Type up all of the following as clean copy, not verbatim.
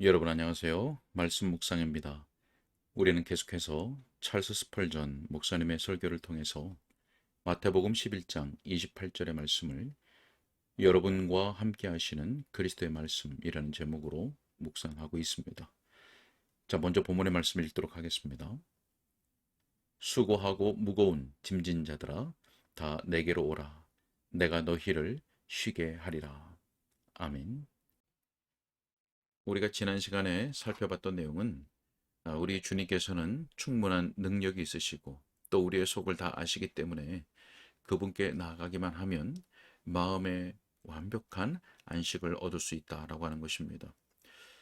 여러분 안녕하세요. 말씀 묵상입니다. 우리는 계속해서 찰스 스펄전 목사님의 설교를 통해서 마태복음 11장 28절의 말씀을 여러분과 함께 하시는 그리스도의 말씀이라는 제목으로 묵상하고 있습니다. 자, 먼저 본문의 말씀을 읽도록 하겠습니다. 수고하고 무거운 짐진 자들아 다 내게로 오라. 내가 너희를 쉬게 하리라. 아멘. 우리가 지난 시간에 살펴봤던 내용은 우리 주님께서는 충분한 능력이 있으시고 또 우리의 속을 다 아시기 때문에 그분께 나아가기만 하면 마음의 완벽한 안식을 얻을 수 있다라고 하는 것입니다.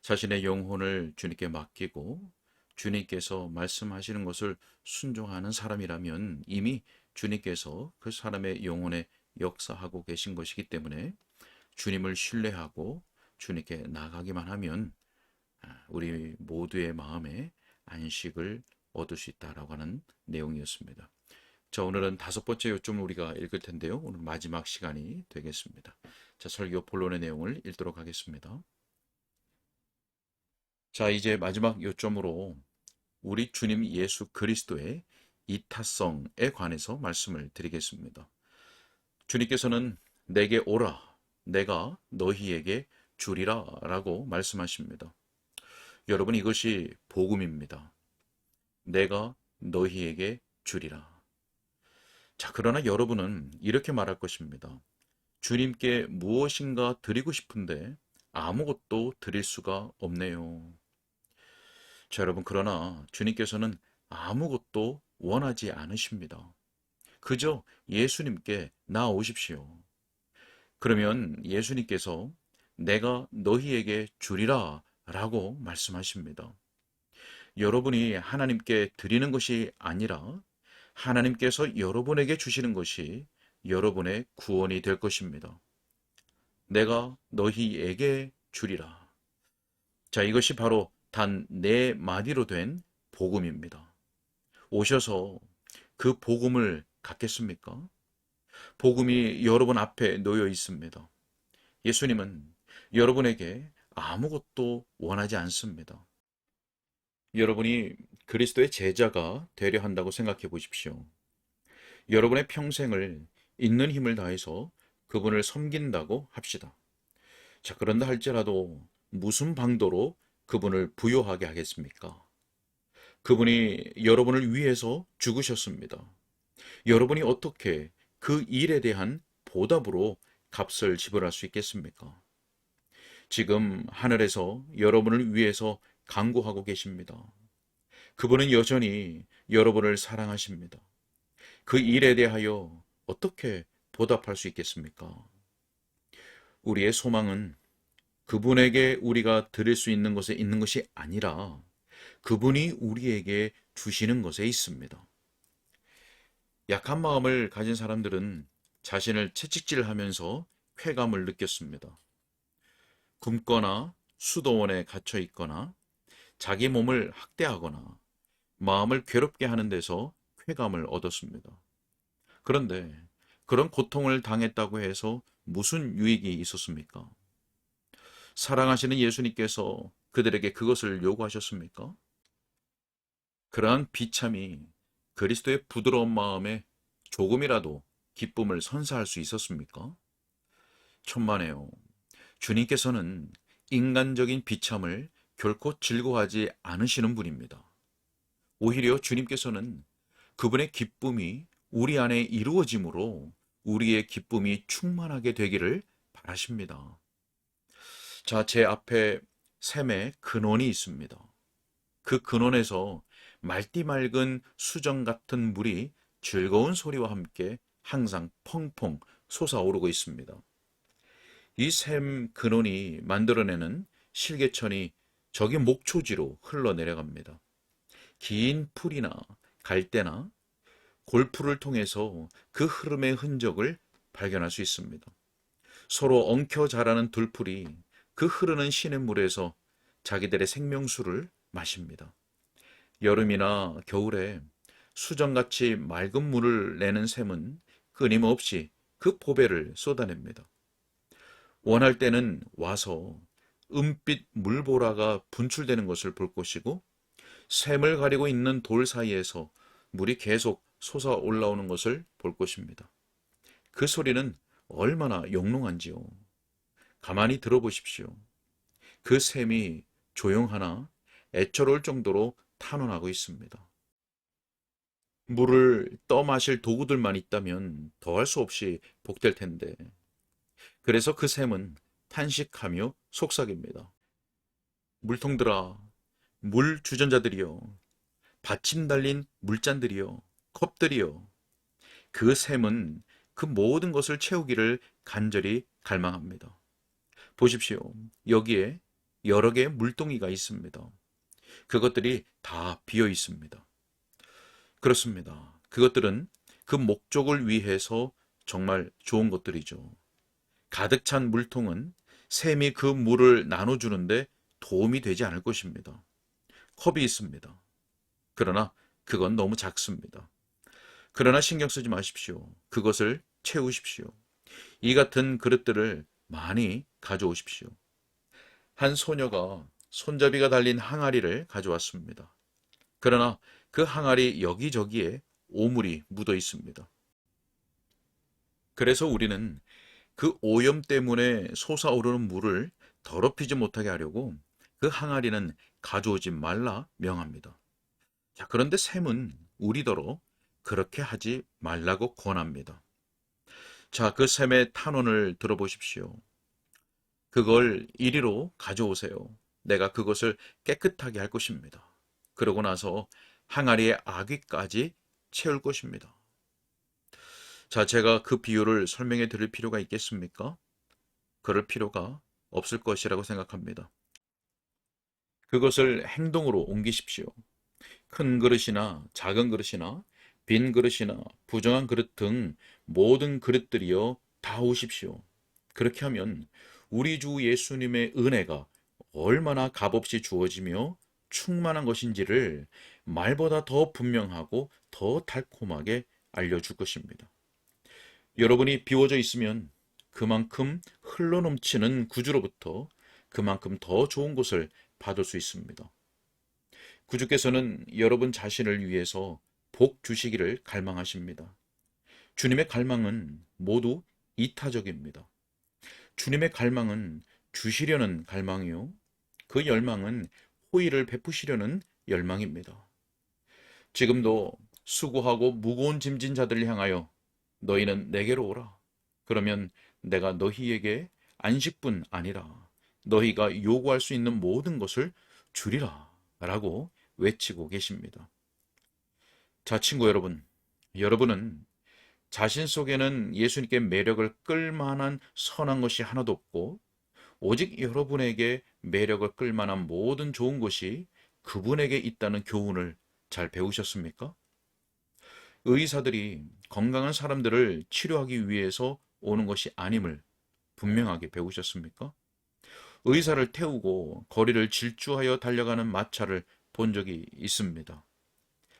자신의 영혼을 주님께 맡기고 주님께서 말씀하시는 것을 순종하는 사람이라면 이미 주님께서 그 사람의 영혼에 역사하고 계신 것이기 때문에 주님을 신뢰하고 주님께 나아가기만 하면 우리 모두의 마음에 안식을 얻을 수 있다라고 하는 내용이었습니다. 자, 오늘은 다섯 번째 요점을 우리가 읽을 텐데요. 오늘 마지막 시간이 되겠습니다. 자, 설교 본론의 내용을 읽도록 하겠습니다. 자, 이제 마지막 요점으로 우리 주님 예수 그리스도의 이타성에 관해서 말씀을 드리겠습니다. 주님께서는 내게 오라, 내가 너희에게 주리라 라고 말씀하십니다. 여러분, 이것이 복음입니다. 내가 너희에게 주리라. 자, 그러나 여러분은 이렇게 말할 것입니다. 주님께 무엇인가 드리고 싶은데 아무것도 드릴 수가 없네요. 자, 여러분, 그러나 주님께서는 아무것도 원하지 않으십니다. 그저 예수님께 나오십시오. 그러면 예수님께서 내가 너희에게 주리라 라고 말씀하십니다. 여러분이 하나님께 드리는 것이 아니라 하나님께서 여러분에게 주시는 것이 여러분의 구원이 될 것입니다. 내가 너희에게 주리라. 자, 이것이 바로 단 네 마디로 된 복음입니다. 오셔서 그 복음을 갖겠습니까? 복음이 여러분 앞에 놓여 있습니다. 예수님은 여러분에게 아무것도 원하지 않습니다. 여러분이 그리스도의 제자가 되려 한다고 생각해 보십시오. 여러분의 평생을 있는 힘을 다해서 그분을 섬긴다고 합시다. 자, 그런다 할지라도 무슨 방도로 그분을 부요하게 하겠습니까? 그분이 여러분을 위해서 죽으셨습니다. 여러분이 어떻게 그 일에 대한 보답으로 값을 지불할 수 있겠습니까? 지금 하늘에서 여러분을 위해서 간구하고 계십니다. 그분은 여전히 여러분을 사랑하십니다. 그 일에 대하여 어떻게 보답할 수 있겠습니까? 우리의 소망은 그분에게 우리가 드릴 수 있는 것에 있는 것이 아니라 그분이 우리에게 주시는 것에 있습니다. 약한 마음을 가진 사람들은 자신을 채찍질하면서 쾌감을 느꼈습니다. 굶거나 수도원에 갇혀 있거나 자기 몸을 학대하거나 마음을 괴롭게 하는 데서 쾌감을 얻었습니다. 그런데 그런 고통을 당했다고 해서 무슨 유익이 있었습니까? 사랑하시는 예수님께서 그들에게 그것을 요구하셨습니까? 그러한 비참이 그리스도의 부드러운 마음에 조금이라도 기쁨을 선사할 수 있었습니까? 천만에요. 주님께서는 인간적인 비참을 결코 즐거워하지 않으시는 분입니다. 오히려 주님께서는 그분의 기쁨이 우리 안에 이루어짐으로 우리의 기쁨이 충만하게 되기를 바라십니다. 자, 제 앞에 샘의 근원이 있습니다. 그 근원에서 맑디 맑은 수정 같은 물이 즐거운 소리와 함께 항상 펑펑 솟아오르고 있습니다. 이 샘 근원이 만들어내는 실개천이 저기 목초지로 흘러내려갑니다. 긴 풀이나 갈대나 골프를 통해서 그 흐름의 흔적을 발견할 수 있습니다. 서로 엉켜 자라는 들풀이 그 흐르는 시냇물에서 자기들의 생명수를 마십니다. 여름이나 겨울에 수정같이 맑은 물을 내는 샘은 끊임없이 그 보배를 쏟아냅니다. 원할 때는 와서 은빛 물보라가 분출되는 것을 볼 것이고, 샘을 가리고 있는 돌 사이에서 물이 계속 솟아 올라오는 것을 볼 것입니다. 그 소리는 얼마나 영롱한지요. 가만히 들어보십시오. 그 샘이 조용하나 애처로울 정도로 탄원하고 있습니다. 물을 떠마실 도구들만 있다면 더할 수 없이 복될 텐데, 그래서 그 샘은 탄식하며 속삭입니다. 물통들아, 물 주전자들이여, 받침 달린 물잔들이여, 컵들이여. 그 샘은 그 모든 것을 채우기를 간절히 갈망합니다. 보십시오. 여기에 여러 개의 물동이가 있습니다. 그것들이 다 비어 있습니다. 그렇습니다. 그것들은 그 목적을 위해서 정말 좋은 것들이죠. 가득 찬 물통은 샘이 그 물을 나눠주는데 도움이 되지 않을 것입니다. 컵이 있습니다. 그러나 그건 너무 작습니다. 그러나 신경 쓰지 마십시오. 그것을 채우십시오. 이 같은 그릇들을 많이 가져오십시오. 한 소녀가 손잡이가 달린 항아리를 가져왔습니다. 그러나 그 항아리 여기저기에 오물이 묻어 있습니다. 그래서 우리는 그 오염 때문에 솟아오르는 물을 더럽히지 못하게 하려고 그 항아리는 가져오지 말라 명합니다. 자, 그런데 샘은 우리더러 그렇게 하지 말라고 권합니다. 자, 그 샘의 탄원을 들어보십시오. 그걸 이리로 가져오세요. 내가 그것을 깨끗하게 할 것입니다. 그러고 나서 항아리의 아귀까지 채울 것입니다. 자, 제가 그 비유를 설명해 드릴 필요가 있겠습니까? 그럴 필요가 없을 것이라고 생각합니다. 그것을 행동으로 옮기십시오. 큰 그릇이나 작은 그릇이나 빈 그릇이나 부정한 그릇 등 모든 그릇들이여 다 오십시오. 그렇게 하면 우리 주 예수님의 은혜가 얼마나 값없이 주어지며 충만한 것인지를 말보다 더 분명하고 더 달콤하게 알려줄 것입니다. 여러분이 비워져 있으면 그만큼 흘러넘치는 구주로부터 그만큼 더 좋은 것을 받을 수 있습니다. 구주께서는 여러분 자신을 위해서 복 주시기를 갈망하십니다. 주님의 갈망은 모두 이타적입니다. 주님의 갈망은 주시려는 갈망이요. 그 열망은 호의를 베푸시려는 열망입니다. 지금도 수고하고 무거운 짐진 자들을 향하여 너희는 내게로 오라. 그러면 내가 너희에게 안식뿐 아니라 너희가 요구할 수 있는 모든 것을 주리라. 라고 외치고 계십니다. 자, 친구 여러분. 여러분은 자신 속에는 예수님께 매력을 끌만한 선한 것이 하나도 없고 오직 여러분에게 매력을 끌만한 모든 좋은 것이 그분에게 있다는 교훈을 잘 배우셨습니까? 의사들이 건강한 사람들을 치료하기 위해서 오는 것이 아님을 분명하게 배우셨습니까? 의사를 태우고 거리를 질주하여 달려가는 마차를 본 적이 있습니다.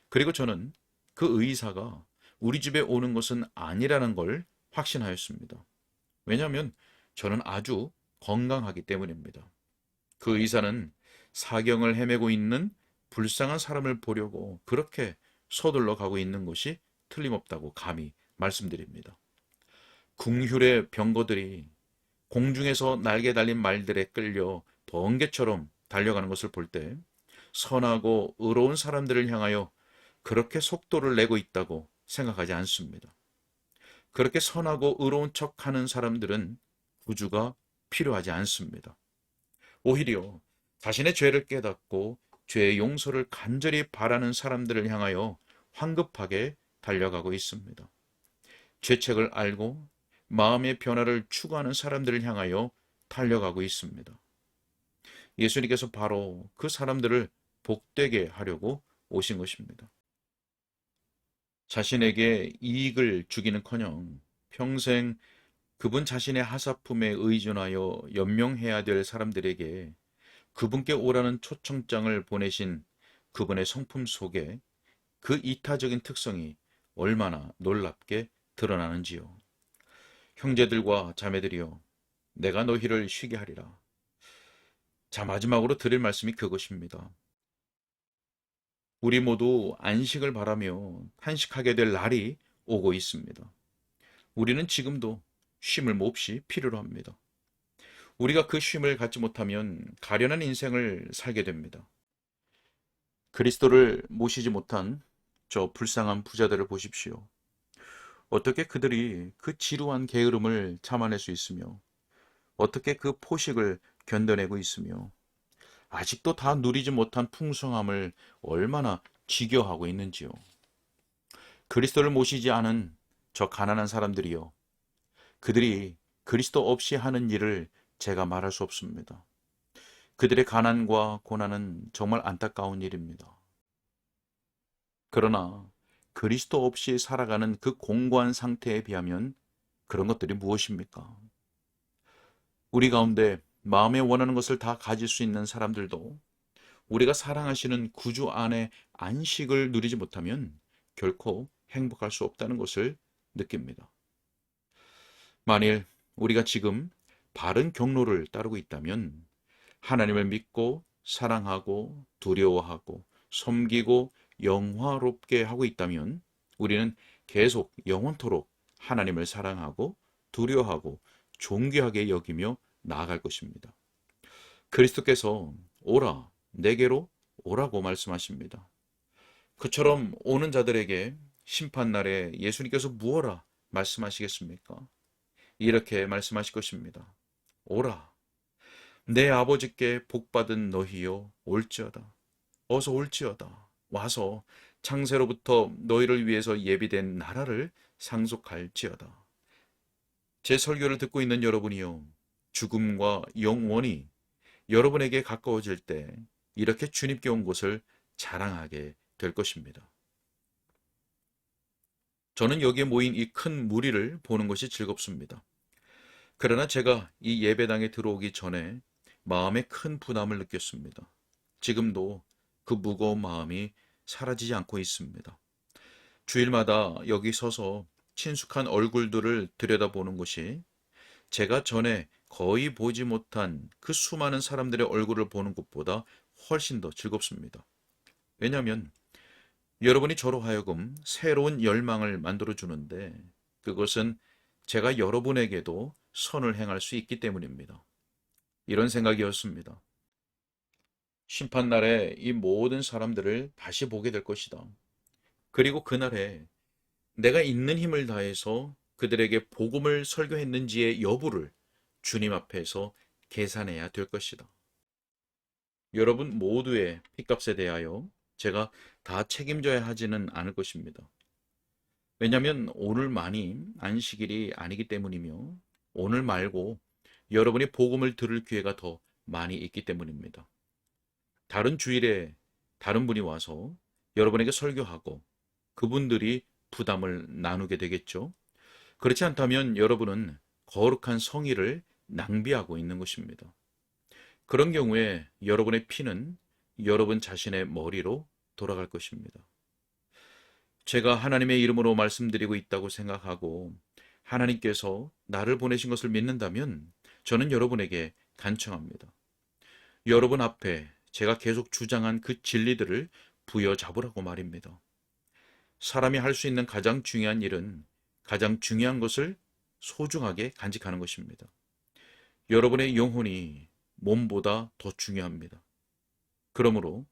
그리고 저는 그 의사가 우리 집에 오는 것은 아니라는 걸 확신하였습니다. 왜냐하면 저는 아주 건강하기 때문입니다. 그 의사는 사경을 헤매고 있는 불쌍한 사람을 보려고 그렇게 서둘러 가고 있는 것이 틀림없다고 감히 말씀드립니다. 궁휼의 병거들이 공중에서 날개 달린 말들에 끌려 번개처럼 달려가는 것을 볼 때 선하고 의로운 사람들을 향하여 그렇게 속도를 내고 있다고 생각하지 않습니다. 그렇게 선하고 의로운 척하는 사람들은 구주가 필요하지 않습니다. 오히려 자신의 죄를 깨닫고 죄의 용서를 간절히 바라는 사람들을 향하여 황급하게 달려가고 있습니다. 죄책을 알고 마음의 변화를 추구하는 사람들을 향하여 달려가고 있습니다. 예수님께서 바로 그 사람들을 복되게 하려고 오신 것입니다. 자신에게 이익을 주기는커녕 평생 그분 자신의 하사품에 의존하여 연명해야 될 사람들에게 그분께 오라는 초청장을 보내신 그분의 성품 속에 그 이타적인 특성이 얼마나 놀랍게 드러나는지요. 형제들과 자매들이여, 내가 너희를 쉬게 하리라. 자, 마지막으로 드릴 말씀이 그것입니다. 우리 모두 안식을 바라며 탄식하게 될 날이 오고 있습니다. 우리는 지금도 쉼을 몹시 필요로 합니다. 우리가 그 쉼을 갖지 못하면 가련한 인생을 살게 됩니다. 그리스도를 모시지 못한 저 불쌍한 부자들을 보십시오. 어떻게 그들이 그 지루한 게으름을 참아낼 수 있으며 어떻게 그 포식을 견뎌내고 있으며 아직도 다 누리지 못한 풍성함을 얼마나 지겨하고 있는지요. 그리스도를 모시지 않은 저 가난한 사람들이요. 그들이 그리스도 없이 하는 일을 제가 말할 수 없습니다. 그들의 가난과 고난은 정말 안타까운 일입니다. 그러나 그리스도 없이 살아가는 그 공고한 상태에 비하면 그런 것들이 무엇입니까? 우리 가운데 마음에 원하는 것을 다 가질 수 있는 사람들도 우리가 사랑하시는 구주 안에 안식을 누리지 못하면 결코 행복할 수 없다는 것을 느낍니다. 만일 우리가 지금 바른 경로를 따르고 있다면 하나님을 믿고 사랑하고 두려워하고 섬기고 영화롭게 하고 있다면 우리는 계속 영원토록 하나님을 사랑하고 두려워하고 존귀하게 여기며 나아갈 것입니다. 그리스도께서 오라, 내게로 오라고 말씀하십니다. 그처럼 오는 자들에게 심판날에 예수님께서 무엇라 말씀하시겠습니까? 이렇게 말씀하실 것입니다. 오라, 내 아버지께 복받은 너희여 올지어다. 어서 올지어다. 와서 창세로부터 너희를 위해서 예비된 나라를 상속할지어다. 제 설교를 듣고 있는 여러분이요. 죽음과 영원히 여러분에게 가까워질 때 이렇게 주님께 온 것을 자랑하게 될 것입니다. 저는 여기에 모인 이 큰 무리를 보는 것이 즐겁습니다. 그러나 제가 이 예배당에 들어오기 전에 마음에 큰 부담을 느꼈습니다. 지금도 그 무거운 마음이 사라지지 않고 있습니다. 주일마다 여기 서서 친숙한 얼굴들을 들여다보는 것이 제가 전에 거의 보지 못한 그 수많은 사람들의 얼굴을 보는 것보다 훨씬 더 즐겁습니다. 왜냐하면 여러분이 저로 하여금 새로운 열망을 만들어주는데 그것은 제가 여러분에게도 선을 행할 수 있기 때문입니다. 이런 생각이었습니다. 심판날에 이 모든 사람들을 다시 보게 될 것이다. 그리고 그날에 내가 있는 힘을 다해서 그들에게 복음을 설교했는지의 여부를 주님 앞에서 계산해야 될 것이다. 여러분 모두의 핏값에 대하여 제가 다 책임져야 하지는 않을 것입니다. 왜냐하면 오늘만이 안식일이 아니기 때문이며 오늘 말고 여러분이 복음을 들을 기회가 더 많이 있기 때문입니다. 다른 주일에 다른 분이 와서 여러분에게 설교하고 그분들이 부담을 나누게 되겠죠. 그렇지 않다면 여러분은 거룩한 성의를 낭비하고 있는 것입니다. 그런 경우에 여러분의 피는 여러분 자신의 머리로 돌아갈 것입니다. 제가 하나님의 이름으로 말씀드리고 있다고 생각하고 하나님께서 나를 보내신 것을 믿는다면 저는 여러분에게 간청합니다. 여러분 앞에 제가 계속 주장한 그 진리들을 부여잡으라고 말입니다. 사람이 할 수 있는 가장 중요한 일은 가장 중요한 것을 소중하게 간직하는 것입니다. 여러분의 영혼이 몸보다 더 중요합니다. 그러므로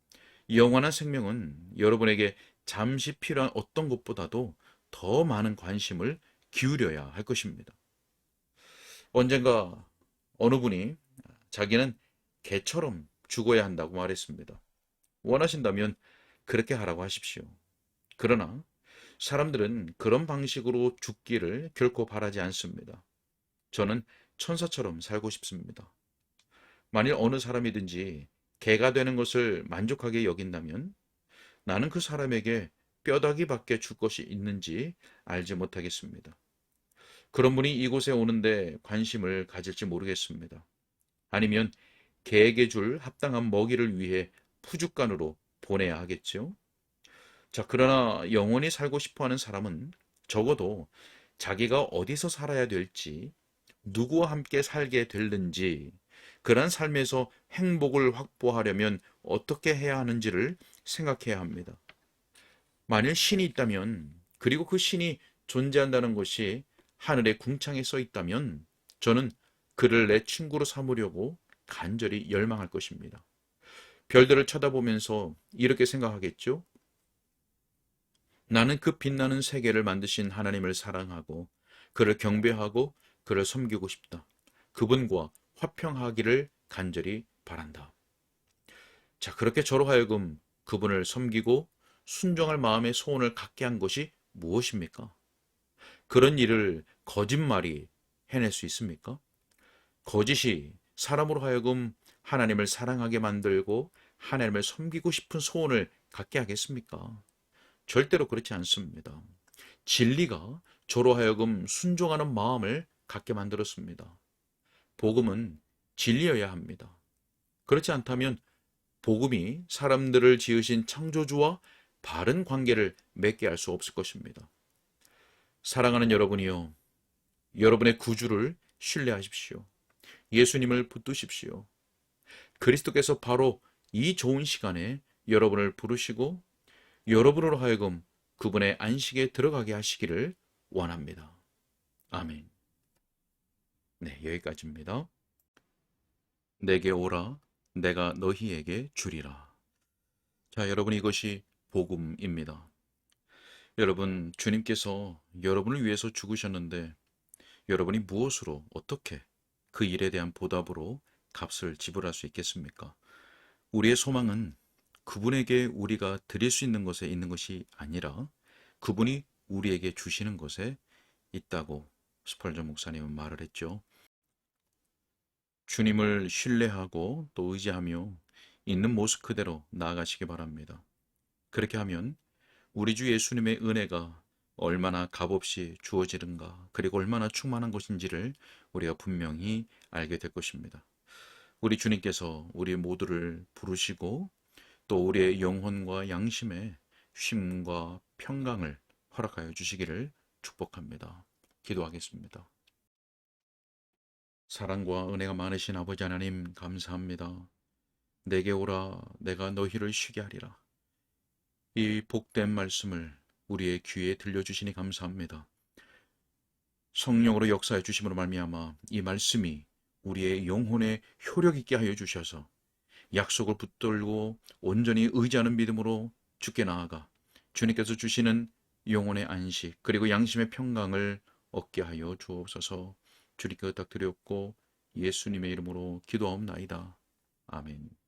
영원한 생명은 여러분에게 잠시 필요한 어떤 것보다도 더 많은 관심을 기울여야 할 것입니다. 언젠가 어느 분이 자기는 개처럼 죽어야 한다고 말했습니다. 원하신다면 그렇게 하라고 하십시오. 그러나 사람들은 그런 방식으로 죽기를 결코 바라지 않습니다. 저는 천사처럼 살고 싶습니다. 만일 어느 사람이든지 개가 되는 것을 만족하게 여긴다면 나는 그 사람에게 뼈다귀밖에 줄 것이 있는지 알지 못하겠습니다. 그런 분이 이곳에 오는데 관심을 가질지 모르겠습니다. 아니면 개에게 줄 합당한 먹이를 위해 푸죽간으로 보내야 하겠죠. 자, 그러나 영원히 살고 싶어 하는 사람은 적어도 자기가 어디서 살아야 될지, 누구와 함께 살게 될는지, 그러한 삶에서 행복을 확보하려면 어떻게 해야 하는지를 생각해야 합니다. 만일 신이 있다면, 그리고 그 신이 존재한다는 것이 하늘의 궁창에 써 있다면 저는 그를 내 친구로 삼으려고 간절히 열망할 것입니다. 별들을 쳐다보면서 이렇게 생각하겠죠? 나는 그 빛나는 세계를 만드신 하나님을 사랑하고 그를 경배하고 그를 섬기고 싶다. 그분과 화평하기를 간절히 바란다. 자, 그렇게 저로 하여금 그분을 섬기고 순종할 마음의 소원을 갖게 한 것이 무엇입니까? 그런 일을 거짓말이 해낼 수 있습니까? 거짓이 사람으로 하여금 하나님을 사랑하게 만들고 하나님을 섬기고 싶은 소원을 갖게 하겠습니까? 절대로 그렇지 않습니다. 진리가 저로 하여금 순종하는 마음을 갖게 만들었습니다. 복음은 진리여야 합니다. 그렇지 않다면 복음이 사람들을 지으신 창조주와 바른 관계를 맺게 할 수 없을 것입니다. 사랑하는 여러분이요, 여러분의 구주를 신뢰하십시오. 예수님을 붙드십시오. 그리스도께서 바로 이 좋은 시간에 여러분을 부르시고 여러분으로 하여금 그분의 안식에 들어가게 하시기를 원합니다. 아멘. 네, 여기까지입니다. 내게 오라, 내가 너희에게 주리라. 자, 여러분, 이것이 복음입니다. 여러분, 주님께서 여러분을 위해서 죽으셨는데 여러분이 무엇으로, 어떻게 그 일에 대한 보답으로 값을 지불할 수 있겠습니까? 우리의 소망은 그분에게 우리가 드릴 수 있는 것에 있는 것이 아니라 그분이 우리에게 주시는 것에 있다고 스펄전 목사님은 말을 했죠. 주님을 신뢰하고 또 의지하며 있는 모습 그대로 나아가시기 바랍니다. 그렇게 하면 우리 주 예수님의 은혜가 얼마나 값없이 주어지는가, 그리고 얼마나 충만한 것인지를 우리가 분명히 알게 될 것입니다. 우리 주님께서 우리 모두를 부르시고 또 우리의 영혼과 양심에 쉼과 평강을 허락하여 주시기를 축복합니다. 기도하겠습니다. 사랑과 은혜가 많으신 아버지 하나님, 감사합니다. 내게 오라, 내가 너희를 쉬게 하리라. 이 복된 말씀을 우리의 귀에 들려주시니 감사합니다. 성령으로 역사해 주심으로 말미암아 이 말씀이 우리의 영혼에 효력 있게 하여 주셔서 약속을 붙들고 온전히 의지하는 믿음으로 주께 나아가 주님께서 주시는 영혼의 안식 그리고 양심의 평강을 얻게 하여 주옵소서. 주님께 부탁드렸고 예수님의 이름으로 기도하옵나이다. 아멘.